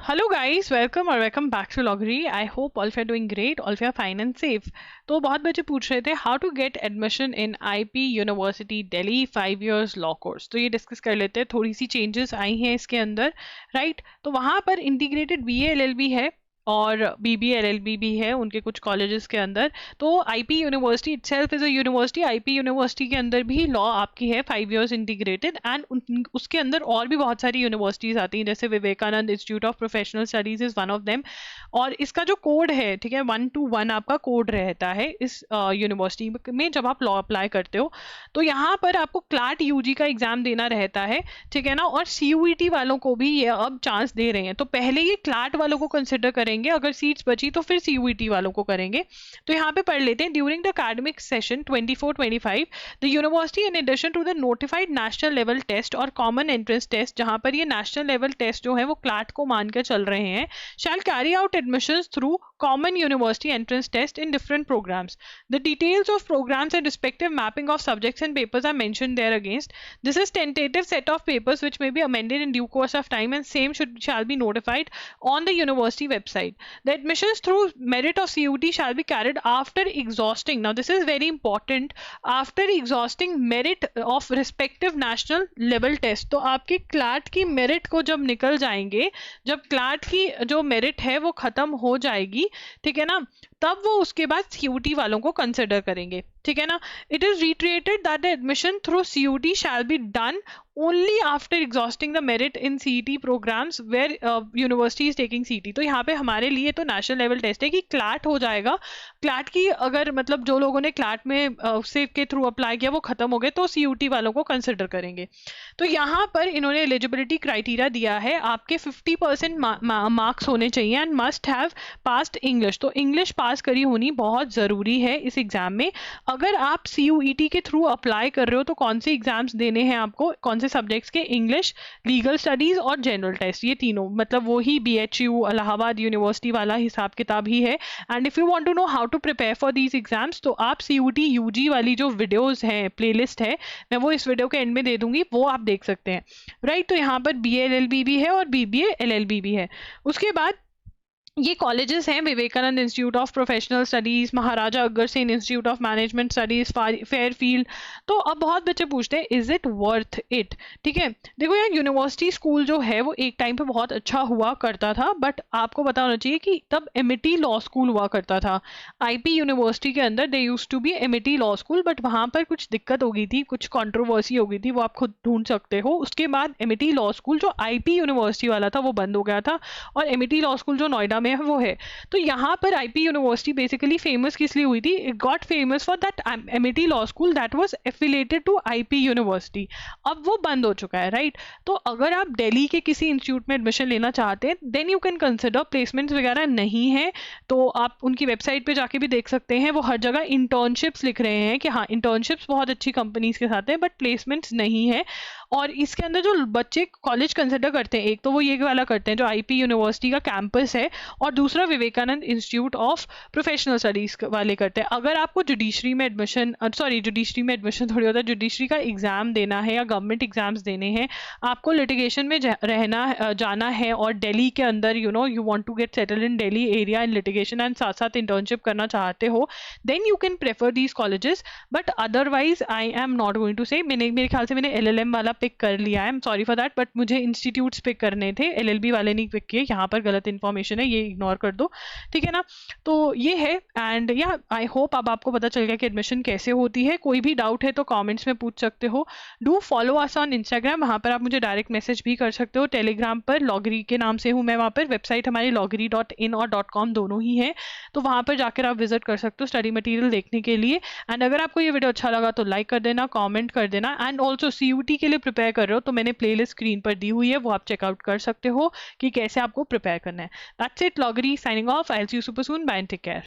Hello guys, welcome or welcome back to Loggery. I hope all of you are doing great, all of you are fine and safe. तो बहुत बच्चे पूछ रहे थे how to get admission in IP University Delhi 5 years law course. तो ये discuss कर लेते हैं, थोड़ी सी चेंजेस आई हैं इसके अंदर, राइट? तो वहाँ पर इंटीग्रेटेड BA LLB है और BBA LLB भी है उनके कुछ कॉलेजेस के अंदर। तो IP university itself is a university. IP university के अंदर भी लॉ आपकी है 5 years इंटीग्रेटेड, एंड उसके अंदर और भी बहुत सारी यूनिवर्सिटीज आती हैं, जैसे Vivekananda institute of professional studies is one of them. और इसका जो कोड है, ठीक है, 121 आपका कोड रहता है इस यूनिवर्सिटी में जब आप लॉ अप्लाई करते हो। तो यहाँ पर आपको क्लाट UG का एग्जाम देना रहता है, ठीक है ना। और CUET वालों को भी ये अब चांस दे रहे हैं। तो पहले ये क्लाट वालों को कंसिडर करेंगे, अगर सीट्स बची तो फिर CUET वालों को करेंगे। तो यहाँ पे पढ़ लेते हैं। During the academic session 24-25 the university in addition to the notified national level test और कॉमन एंट्रेंस टेस्ट, जहां पर ये नेशनल लेवल टेस्ट जो है वो क्लाट को मान के चल रहे हैं, shall carry out admissions through common university entrance test in different programs. The details of programs and respective mapping of subjects and papers are mentioned there against. This is tentative set of papers which may be amended in due course of time, and same shall be notified on the university website. The admissions through merit of CUT shall be carried after exhausting, now this is very important, after exhausting merit of respective national level test. तो आपकी CLAT की merit को जब निकल जाएंगे, जब CLAT की जो मेरिट है वो खत्म हो जाएगी, ठीक है ना, तब वो उसके बाद CUT वालों को कंसिडर करेंगे, ठीक है ना। It is reiterated that the admission through CUT shall be done only after exhausting the merit in CET programmes where university is taking CET। तो यहाँ पे हमारे लिए तो नेशनल लेवल टेस्ट है कि क्लाट हो जाएगा। क्लाट की अगर मतलब जो लोगों ने क्लाट में से के थ्रू अप्लाई किया वो खत्म हो गए तो CUT वालों को कंसिडर करेंगे। तो यहाँ पर इन्होंने एलिजिबिलिटी क्राइटेरिया दिया है, आपके 50% मार्क्स होने चाहिए and must have passed English. तो इंग्लिश पास करी होनी बहुत ज़रूरी है इस एग्जाम में। अगर आप CUET के थ्रू अप्लाई कर रहे हो तो कौन से एग्जाम्स देने हैं आपको, कौन से सब्जेक्ट्स के, इंग्लिश, लीगल स्टडीज और जनरल टेस्ट, ये तीनों, मतलब वो ही BHU इलाहाबाद यूनिवर्सिटी वाला हिसाब किताब ही है। And if you want to know how to prepare for these exams तो आप CUT UG वाली जो वीडियोस हैं, प्लेलिस्ट है, मैं वो इस वीडियो के एंड में दे दूंगी, वो आप देख सकते हैं, राइट। तो यहाँ पर BA LLB भी है और BBA LLB भी है। उसके बाद ये कॉलेजेस हैं, Vivekananda institute of professional studies, Maharaja Agrasen institute of management studies, Fairfield. तो अब बहुत बच्चे पूछते हैं इज इट वर्थ इट, ठीक है। देखो यार, यूनिवर्सिटी स्कूल जो है वो एक टाइम पे बहुत अच्छा हुआ करता था, बट आपको पता होना चाहिए कि तब एमिटी लॉ स्कूल हुआ करता था। IP यूनिवर्सिटी के अंदर they used to be Amity law school, but वहाँ पर कुछ दिक्कत हो गई थी, कुछ कॉन्ट्रोवर्सी हो गई थी, वो आप खुद ढूंढ सकते हो। उसके बाद एमिटी लॉ स्कूल जो IP यूनिवर्सिटी वाला था वो बंद हो गया था, और एमिटी लॉ स्कूल जो नोएडा में है वो है। तो यहाँ पर IP यूनिवर्सिटी बेसिकली फेमस किस लिए हुई थी? It got famous for that Amity law school that was affiliated to IP university. अब वो बंद हो चुका है, राइट। तो अगर आप दिल्ली के किसी इंस्टीट्यूट में एडमिशन लेना चाहते हैं then you can consider. Placements वगैरह नहीं है तो आप उनकी वेबसाइट पे जाके भी देख सकते हैं, वो हर जगह इंटर्नशिप्स लिख रहे हैं कि हाँ इंटर्नशिप्स बहुत अच्छी कंपनीज के साथ है, बट प्लेसमेंट्स नहीं है। और इसके अंदर जो बच्चे कॉलेज कंसिडर करते हैं, एक तो वो ये वाला करते हैं जो IP यूनिवर्सिटी का कैंपस है, और दूसरा Vivekananda institute of professional studies वाले करते हैं। अगर आपको जुडिशरी में एडमिशन थोड़ी होता है, जुडिशरी का एग्जाम देना है या गवर्नमेंट एग्जाम्स देने हैं, आपको लिटिगेशन में जाना है और दिल्ली के अंदर you want to get settled in Delhi area in litigation and साथ साथ इंटर्नशिप करना चाहते हो, then you can prefer these colleges. But otherwise I am not going to say. मेरे ख्याल से मैंने LLM वाला पिक कर लिया है, I am sorry for that, but मुझे इंस्टीट्यूट्स पिक करने थे, LLB वाले नहीं पिक किए। यहाँ पर गलत इन्फॉर्मेशन है, ये इग्नोर कर दो, ठीक है ना। तो ये है, एंड या आई होप अब आपको पता चल गया कि एडमिशन कैसे होती है। कोई भी डाउट है तो कमेंट्स में पूछ सकते हो। Do follow us on Instagram, वहाँ पर आप मुझे डायरेक्ट मैसेज भी कर सकते हो। टेलीग्राम पर लॉगरी के नाम से हूँ मैं, वहाँ पर वेबसाइट हमारी loggery.in और .com दोनों ही है, तो वहाँ पर जाकर आप विजिट कर सकते हो स्टडी मटेरियल देखने के लिए। एंड अगर आपको ये वीडियो अच्छा लगा तो लाइक कर देना, कॉमेंट कर देना। एंड ऑल्सो CUT के लिए प्रिपेयर कर रहे हो तो मैंने प्लेलिस्ट स्क्रीन पर दी हुई है, वो आप चेकआउट कर सकते हो कि कैसे आपको प्रिपेयर करना है। दैट्स इट, लॉगरी signing off. I'll see you super soon. Bye and take care.